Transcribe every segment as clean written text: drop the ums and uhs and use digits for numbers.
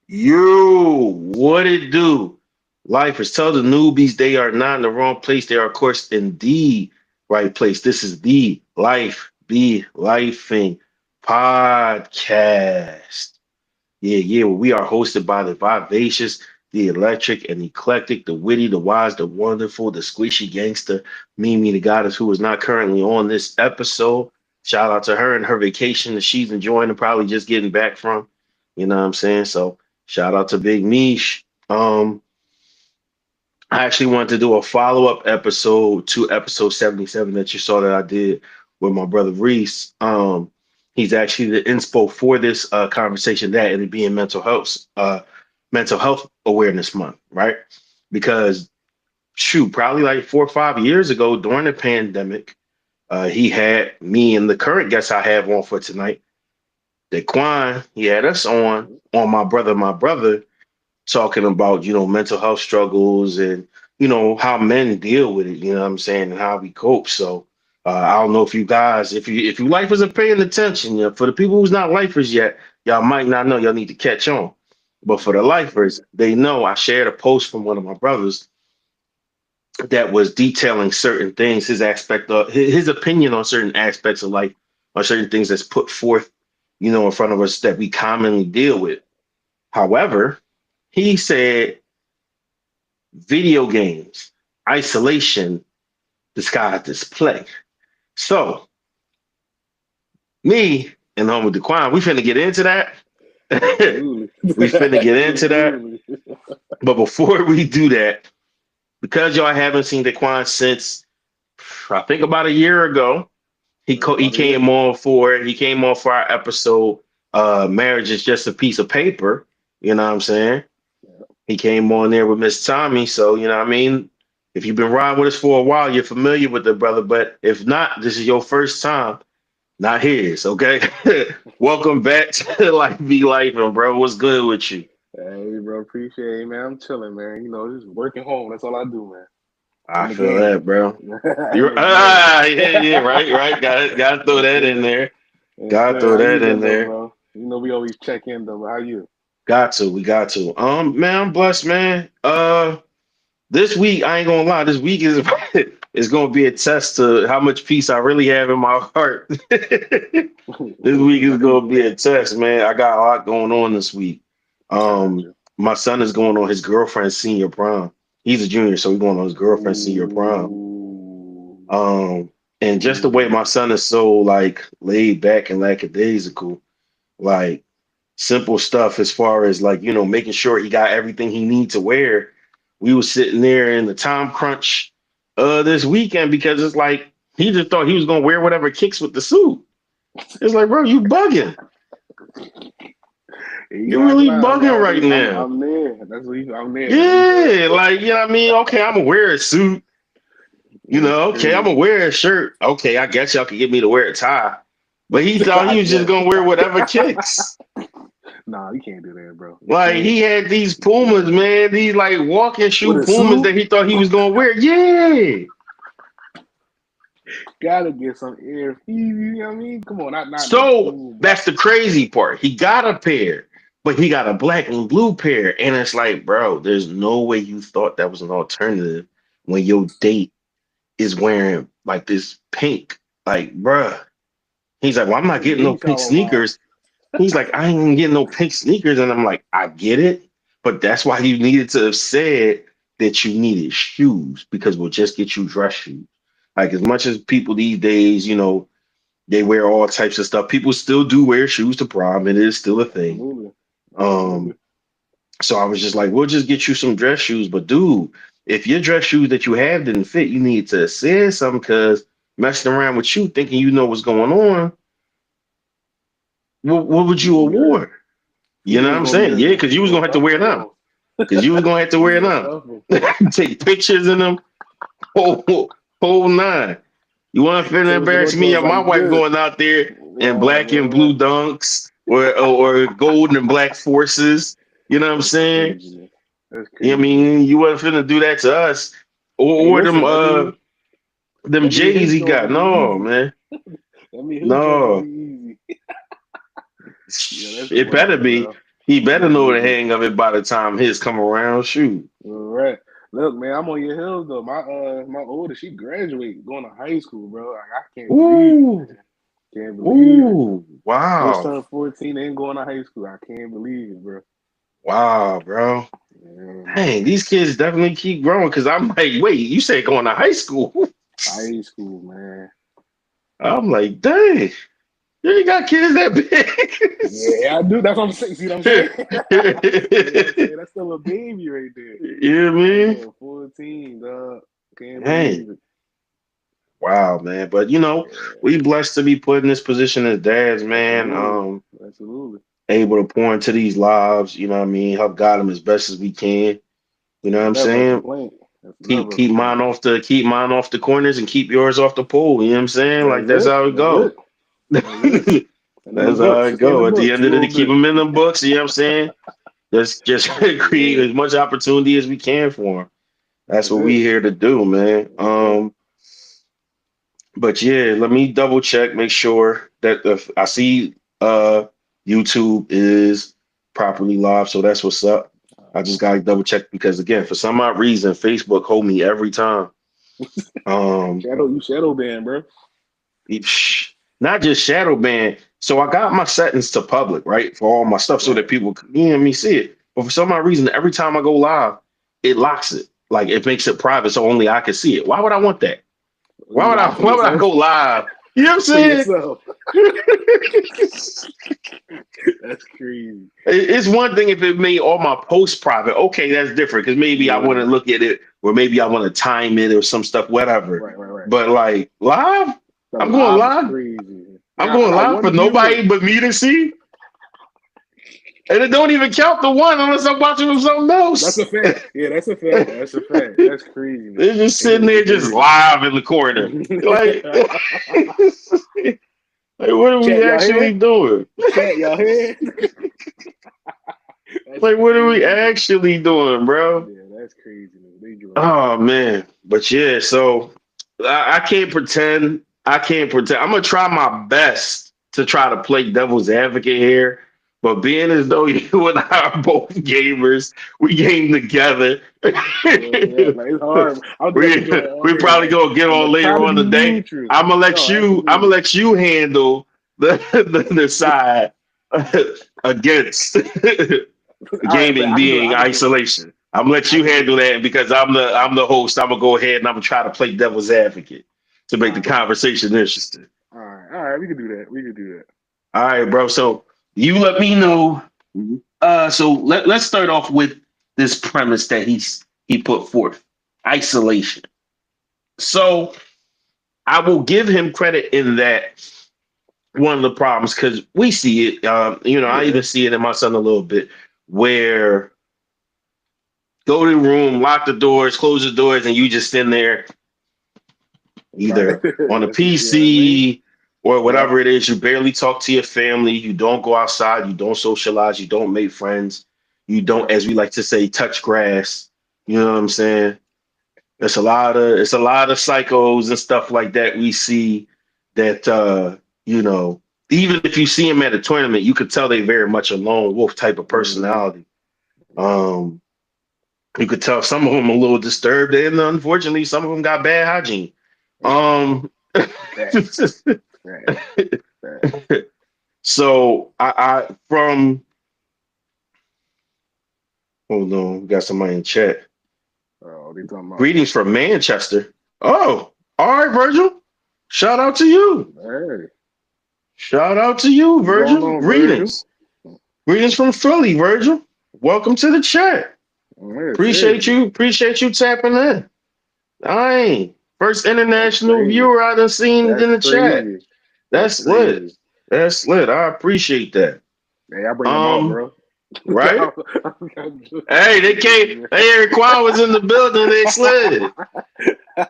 You, what it do? Lifers, tell the newbies they are not in the wrong place. They are, of course, in the right place. This is the Life Be Lifing podcast. Yeah. We are hosted by the vivacious, the electric, and eclectic, the witty, the wise, the wonderful, the squishy gangster, Mimi the goddess, who is not currently on this episode. Shout out to her and her vacation that she's enjoying and probably just getting back from. You know what I'm saying? So shout out to Big Mish. I actually wanted to do a follow-up episode to episode 77 that you saw that I did with my brother Reese. He's actually the inspo for this conversation, that and it being mental health awareness month, right? Because shoot, probably like 4 or 5 years ago during the pandemic, he had me and the current guest I have on for tonight, Daquan. He had us on my brother talking about, mental health struggles and, how men deal with it, you know what I'm saying, and how we cope. So I don't know if you guys, if you lifers are paying attention, for the people who's not lifers yet, y'all might not know, y'all need to catch on. But for the lifers, they know I shared a post from one of my brothers that was detailing certain things, his aspect of his opinion on certain aspects of life, on certain things that's put forth, in front of us that we commonly deal with. However, he said video games, isolation, disguised display. So me and Homer Dequan, we finna get into that. Absolutely. We finna get into that. Absolutely. But before we do that, because y'all haven't seen Dequan since I think about a year ago, he About a year. came on for our episode. Marriage is just a piece of paper. You know what I'm saying? Yeah. He came on there with Miss Tommy. So, you know what I mean? If you've been riding with us for a while, you're familiar with the brother. But if not, this is your first time, not his. Okay. Welcome back to Life Be Life, and bro. What's good with you? Hey, bro, appreciate it, man. I'm chilling, man. Just working home. That's all I do, man. I In the feel game. that, bro. In You're the game. yeah, right. Got to throw Yes, that in sir. there. Yes, Got to sir. throw How that you in been, though, there. bro? We always check in, though. But how you? Got to. We got to. Man, I'm blessed, man. This week, I ain't gonna lie, this week is is gonna be a test to how much peace I really have in my heart. This week is I hear gonna you, be a man. test, man. I got a lot going on this week. Um, Gotcha. my son is going on his girlfriend's senior prom. He's a junior, so he's going on his girlfriend's senior prom. Ooh. Um, and just the way my Ooh. son is so like laid back and lackadaisical, like simple stuff as far as like, making sure he got everything he needs to wear. We was sitting there in the time crunch this weekend because it's like he just thought he was gonna wear whatever kicks with the suit. It's like, bro, you bugging. You You're know, I can really lie. bugging right now. I'm there. I'm there, man. I'm good. Yeah, like, you know what I mean? Okay, I'm gonna wear a suit. That's Okay, I'm gonna crazy. wear a shirt. Okay, I guess y'all could get me to wear a tie. But he thought I he was just guess. gonna wear whatever kicks. Nah, you can't do that, bro. You Like can't. he had these You Pumas, can't. man. These like walking With shoe a Pumas suit, that he thought he was gonna wear. Yeah. gotta get some air. You know what I mean? Come on, not no So Puma. that's the crazy part. He got a pair, but he got a black and blue pair. And it's like, bro, there's no way you thought that was an alternative when your date is wearing like this pink. Like, bruh. He's like, well, I'm not Some getting no baby pink shower vibes. sneakers. He's like, I ain't getting no pink sneakers. And I'm like, I get it. But that's why you needed to have said that you needed shoes because we'll just get you dress shoes. Like, as much as people these days, they wear all types of stuff, people still do wear shoes to prom. It is still a thing. Absolutely. Um, Absolutely. so I was just like, we'll just get you some dress shoes. But dude, if your dress shoes that you have didn't fit, you need to say something because messing around with you thinking you know what's going on, what would You you gonna get hurt. award? You know what It's I'm gonna be saying? Yeah, a because you it's was a gonna have to tough wear one, them. bro. Because you was gonna have to wear It's a them. tough one. Take pictures in them. Whole nine. You want to feel So it's embarrass gonna me? do us Or my like wife this. going out there in Oh black and blue man, dunks or gold and black forces. You know what I'm that's saying? crazy. That's I crazy. mean, you wasn't finna do that to us. Hey, Or listen. them That mean J's his he joint got. gonna be No, easy. man. That mean his joint gonna No. be easy. Yeah, that's It better funny, be. bro. He better know the Mm-hmm. hang of it by the time his come around. Shoot. All right. Look, man, I'm on your heels though. My oldest, she graduated going to high school, bro. Like, I can't believe it, Ooh. man. Can't believe it. Ooh. Just Wow. turned 14, ain't going to high school. I can't believe it, bro. Wow, bro. Yeah, Dang, man. these kids definitely keep growing because I'm like, wait, you say going to high school? High school, man. I'm like, dang, you ain't got kids that Yeah, I do. That's what I'm saying. See what I'm saying? See what I'm big. saying? That's still a baby right there. You know what I I mean? know, 14, dog. Can't Dang. believe it. Wow, man. But Yeah, we blessed to be put in this position as dads, man. absolutely. Absolutely. Able to pour into these lives, you know what I mean, help guide them as best as we can. You know what That's I'm never a saying? complaint. That's Keep never a keep complaint. mine off the corners and keep yours off the pole. You know what I'm saying? Like That's that's it. how it That's go. it. That's it. And in the That's how books. it It's in the go. At the books. end of the day, Boom, keep bit. them in the books. You know what I'm saying? Just create Yeah, as much opportunity as we can for them. That's that's what we it. here to do, man. That's it. But yeah, let me double check, make sure that if I see YouTube is properly live, so that's what's up. I just gotta double check because again, for some odd reason, Facebook hold me every time. Um, Shadow band, bro. psh, not just shadow ban. So I got my settings to public, right, for all my stuff, so that Right. people can me see it. But for some odd reason, every time I go live, it locks it. Like it makes it private, so only I can see it. Why would I want that? You lie for Why would I yourself. go live? You know what I'm For saying? yourself. That's crazy. It's one thing if it made all my posts private. Okay, that's different because maybe I want to Yeah. look at it or maybe I want to time it or some stuff, whatever. Right. But like live, The I'm going live is live. crazy. I'm I going got live for one viewer. nobody but me to see. And it don't even count the one unless I'm watching with something That's else. a fact. Yeah, that's a fact. That's a fact. That's crazy, man. They're just It sitting is there just crazy. live in the corner. Like, like what are we Chat, y'all actually here? doing? Chat, y'all here? That's Like, what are we crazy, man. actually doing, bro? Yeah, that's crazy, man. They drunk. Oh man, but yeah, so I can't pretend. I can't pretend. I'm gonna try my best to try to play devil's advocate here, but being as though you and I are both gamers, we game together. Yeah, like it's hard. I don't think I can we join all we day. probably Like gonna get I'm on gonna try later to on be today. neutral. I'm gonna let No, you. I'm gonna absolutely. let you handle the side against All right, but gaming I can do it. being I can do it. isolation. I'm gonna let I you can do handle it. that because I'm the host. I'm gonna go ahead and I'm gonna try to play devil's advocate to All make the right, we can. conversation interesting. All right, we can do that. We can do that. All right, bro. So you let me know. So let's start off with this premise that he put forth: isolation. So I will give him credit in that one of the problems because we see it. I Yeah. even see it in my son a little bit where go to the room, lock the doors, close the doors, and you just in there Right. either on a You know what I mean? PC or Yep. whatever it is. You barely talk to your family. You don't go outside. You don't socialize. You don't make friends. You don't, Yep. as we like to say, touch grass. You know what I'm saying? It's a lot of psychos and stuff like that we see that you know, even if you see them at a tournament, you could tell they very much a lone wolf type of Mm-hmm. personality. Um, you could tell some of them a little disturbed, and unfortunately, some of them got bad hygiene. Um, Facts. Facts. Facts. so I from hold on, we got somebody in chat. Oh, they talking about. Greetings from Manchester. Oh, all right, Virgil. Shout out to you. Hey, Shout out to you, what's going Virgil. on, Virgil? Greetings. Greetings from Philly, Virgil. Welcome to the chat. Yes, hey. Appreciate you tapping in. Dang. First That's international crazy. viewer I done seen in That's the chat. crazy. That's That's lit. crazy. That's lit. I appreciate that. Hey, I bring them out, Um, bro. right? I'm Hey, they came. joking, Hey, Eric Kwan was in the building. They slid.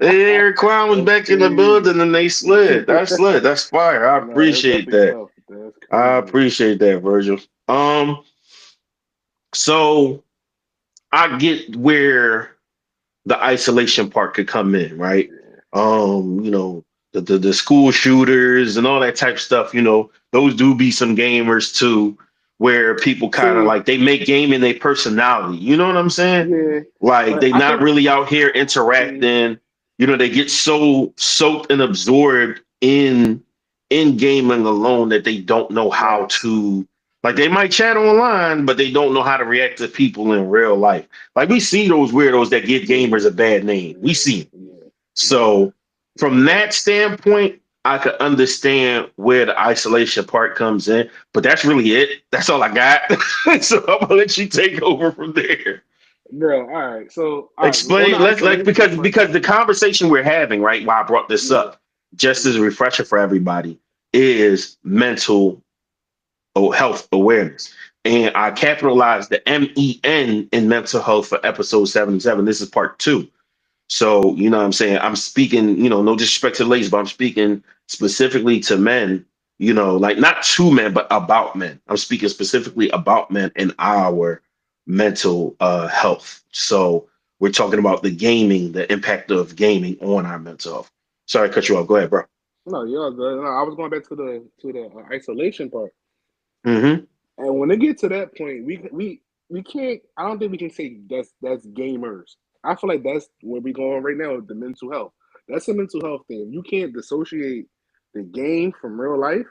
Hey, Eric Kwan was That's back in the crazy. building and they slid. That's lit. That's fire. I No, that's appreciate definitely that. tough. That's I crazy. appreciate that, Virgil. So I get where the isolation part could come in, right? Yeah. The school shooters and all that type of stuff, those do be some gamers too. where people kind of See, like they make gaming their personality. You know what I'm saying? yeah, Like but they I not think really out here see, interacting. You know, they get so soaked and absorbed in gaming alone that they don't know how right, to like they might chat online, but they don't know how to react to people in real life. Like we see those weirdos that give yeah, gamers a bad name. We yeah, see 'em. yeah, yeah, So right, from right. that standpoint, I could understand where the isolation part comes in, but that's really it. That's all I got. So I'm gonna let you take over from there. Bro, all right. So, all right, on the Explain. Let's like isolation part, because the conversation we're having, right? Why I brought this yeah, up, just as a yeah, refresher for everybody, is mental health awareness. And I capitalized the MEN in mental health for episode 77. This is part two. So, you know what I'm saying? I'm speaking, no disrespect to the ladies, but I'm speaking specifically to men, like not to men, but about men. I'm speaking specifically about men and our mental health. So we're talking about the impact of gaming on our mental health. Sorry to cut you off. Go ahead, bro. no, yeah, no, I was going back to the isolation part, Mm-hmm. and when it get to that point, we can't. I don't think we can say that's gamers. I feel like that's where we going right now with the mental health. That's a mental health thing. You can't dissociate the game from real life.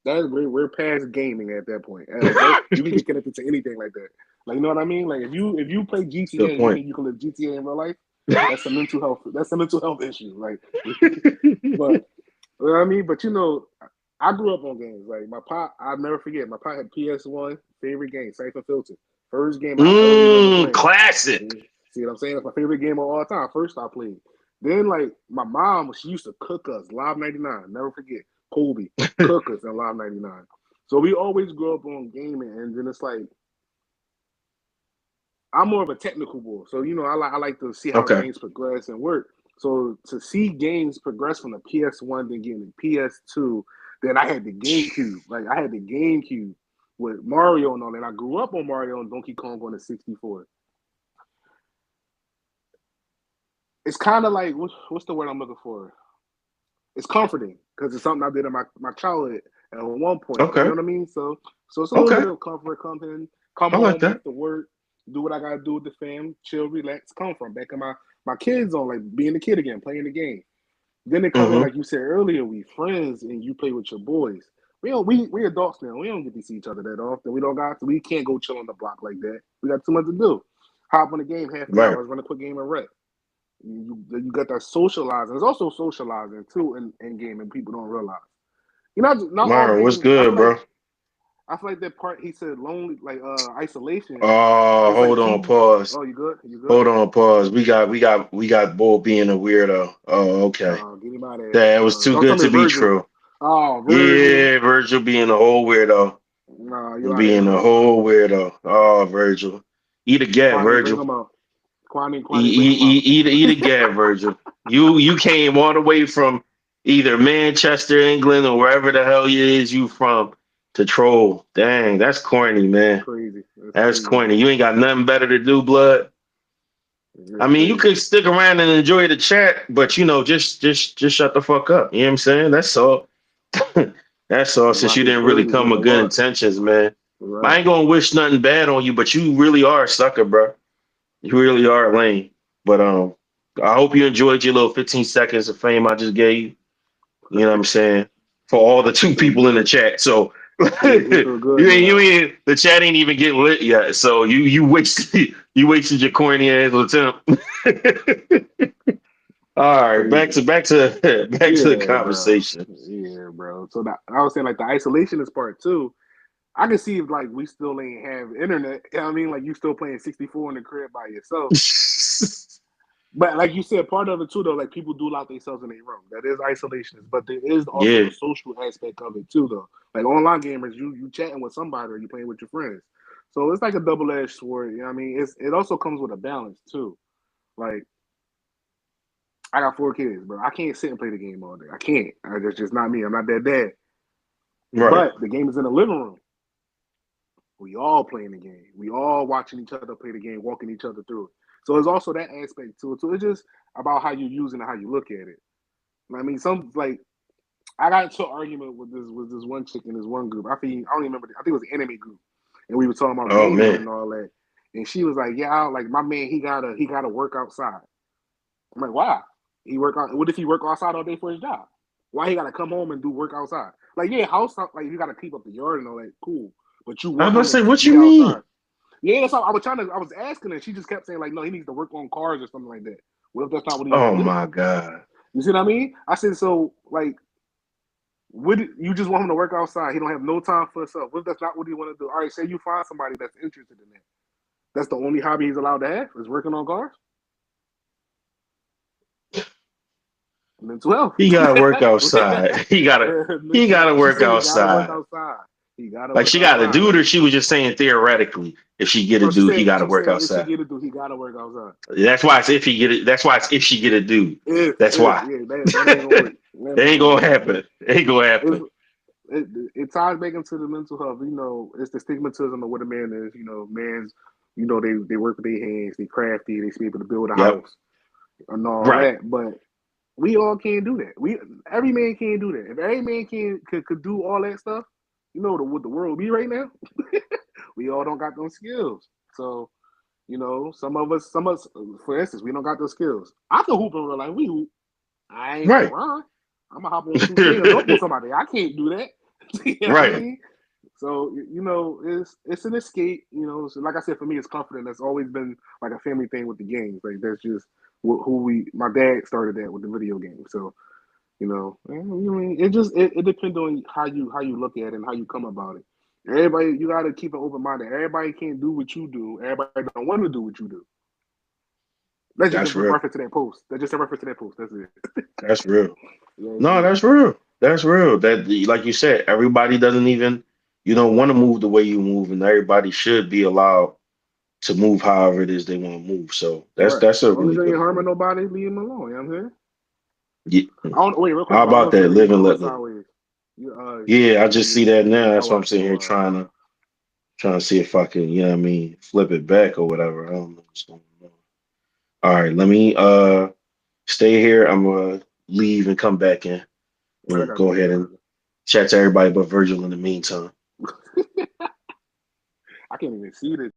That we're past gaming at that point. And like that, you can get connected to anything like that. Like you know what I mean? Like if you play GTA Good and you point. think you can live GTA in real life, that's a mental health. That's a mental health issue. Like, but you know what I mean? But I grew up on games. Like my pop, I'll never forget. My pop had PS1, favorite game, Siphon Filter. First game I ever remember playing. Classic. See what I'm saying? That's my favorite game of all time. First I played. Then like my mom, she used to cook us Live 99. Never forget. Kobe, cook us in Live 99. So we always grew up on gaming, and then it's like I'm more of a technical boy. So I like to see how Okay. games progress and work. So to see games progress from the PS1 then getting the PS2, then I had the GameCube. Like I had the GameCube with Mario and all that. I grew up on Mario and Donkey Kong on the 64. It's kind of like what's the word I'm looking for? It's comforting because it's something I did in my childhood at one point. You know Okay. what I mean? So it's a little Okay. bit of comfort. Come I like home that. after work, do what I gotta do with the fam, chill, relax, come from back in my kids on like being a kid again, playing the game. Then they come in Mm-hmm. like you said earlier, we friends and you play with your boys. We adults now. We don't get to see each other that often. We can't go chill on the block like that. We got too much to do. Hop on the game half an Right. hour, run a quick game and rest. You got that socializing. There's also socializing too in gaming. People don't realize. Not all Myron, what's gaming. good, bro? I feel like that part he said lonely, like isolation. It's like Hold on, two. pause. Oh, you good? You good? Hold on, pause. We got Bull being a weirdo. Oh, okay. Get him out of here. That was too Don't tell good me to be Virgil. true. Oh, Virgil. Yeah, Virgil being a whole weirdo. Nah, you out of here, Being a Virgil. whole weirdo. Oh, Virgil. Eat a gat, Kwani, bring Virgil. him out. Kwani, Eat, bring him out. eat a gat, Virgil. You came all the way from either Manchester, England, or wherever the hell it is you from to troll. Dang, that's corny, That's man. crazy. That's That's crazy, corny. bro. You ain't got nothing better to do, blood. I That's mean, you crazy. could stick around and enjoy the chat, but just shut the fuck up. You know what I'm saying? That's all. That's all. That's why Since I you say didn't really crazy. come There's a with good lot. intentions, man. I Right. ain't gonna wish nothing bad on you, but you really are a sucker, bro. You really are lame. But I hope you enjoyed your little 15 seconds of fame I just gave you. You know what I'm saying? For all the We two feel people in the good. chat. So We feel good you now. ain't the chat ain't even getting lit yet. So you wasted you wasted your corny ass attempt. All right, back Crazy. to back to back to the Yeah, bro. conversation. Yeah, bro. So I was saying like the isolation is part two. I can see if like we still ain't have internet. You know what I mean? Like you still playing 64 in the crib by yourself. But like you said, part of it too though, like people do lock themselves in their room. That is isolationist. But there is also Yeah, the social aspect of it too though. Like online gamers, you chatting with somebody or you playing with your friends. So it's like a double edged sword. You know what I mean? It also comes with a balance too. Like I got 4 kids, bro. I can't sit and play the game all day. I can't. That's just not me. I'm not that dad. right. But the game is in the living room. We all playing the game. We all watching each other play the game, walking each other through it. So there's also that aspect to it. So it's just about how you're using it, how you look at it. I mean, some like I got into an argument with this one chick in this one group. I don't even remember. I think it was an anime group, and we were talking about Oh gaming man. and all that. And she was like, "Yeah, like my man, he gotta work outside." I'm like, "Why? He work out? What if he work outside all day for his job? Why he gotta come home and do work outside? Like, yeah, house like you gotta keep up the yard and all that, cool. But you I was want about him to to say, what you be outside? mean? Yeah, that's how I was asking her. She just kept saying like, no, he needs to work on cars or something like that. What if that's not what he Oh want to do? my God. You see what I mean? I said, so like, would you just want him to work outside? He don't have no time for himself. What if that's not what he want to do? All right, say you find somebody that's interested in that. That's the only hobby he's allowed to have is working on cars. Mental health. He gotta work outside. He Mental gotta health. She work said he gotta work outside. outside. He gotta Like work she got a outside. dude, or she was just saying theoretically, if she get a No, dude, he gotta she work said if she outside. get it, do he gotta work outside? That's why it's if he get it. That's why it's if she get a dude. That's If why. yeah, that ain't gonna work. It That ain't ain't gonna gonna work. But happen. It ain't gonna it's happen. it ties back into the mental health. You know, it's the stigmatism of what a man is. You know, man's, you know, they work with their hands, they crafty, they be able to build a Yep. house and all Right. that. But we all can't do that. Every man can't do that. If every man could do all that stuff, you know what the world be right now. We all don't got those skills. So you know, some of us, for instance, we don't got those skills. I can hoop in real life. We hoop. I ain't Right. LeBron. I'm gonna hop on 2K and dunk on somebody. I can't do that. You know what I Right. mean? So you know, it's an escape. You know, so like I said, for me, it's comforting. That's always been like a family thing with the games. Like that's just who we. My dad started that with the video game. So you know, I mean, it depends on how you look at it and how you come about it. Everybody, you got to keep an open mind. Everybody can't do what you do. Everybody don't want to do what you do. That's just a That's real. reference to that post. That's just a reference to that post. That's it. That's real. That's No, it. that's real. That's real. That, like you said, everybody doesn't even, you don't want to move the way you move, and everybody should be allowed to move however it is they want to move. So Right. that's As a long as really you ain't good harming point. nobody, leave them alone. You know what I'm saying? Yeah. I don't wait real quick, How bro. I don't know about if you that? already Live and saw let it live. sideways. Yeah, I just see that now. Yeah, I That's why I'm watched it. sitting here trying to see if I can, you know what I mean, flip it back or whatever. I don't know what's going on. All right, let me stay here. I'm gonna leave and come back in. What I We'll got to go do, ahead and brother? chat to everybody but Virgil in the meantime. I can't even see this.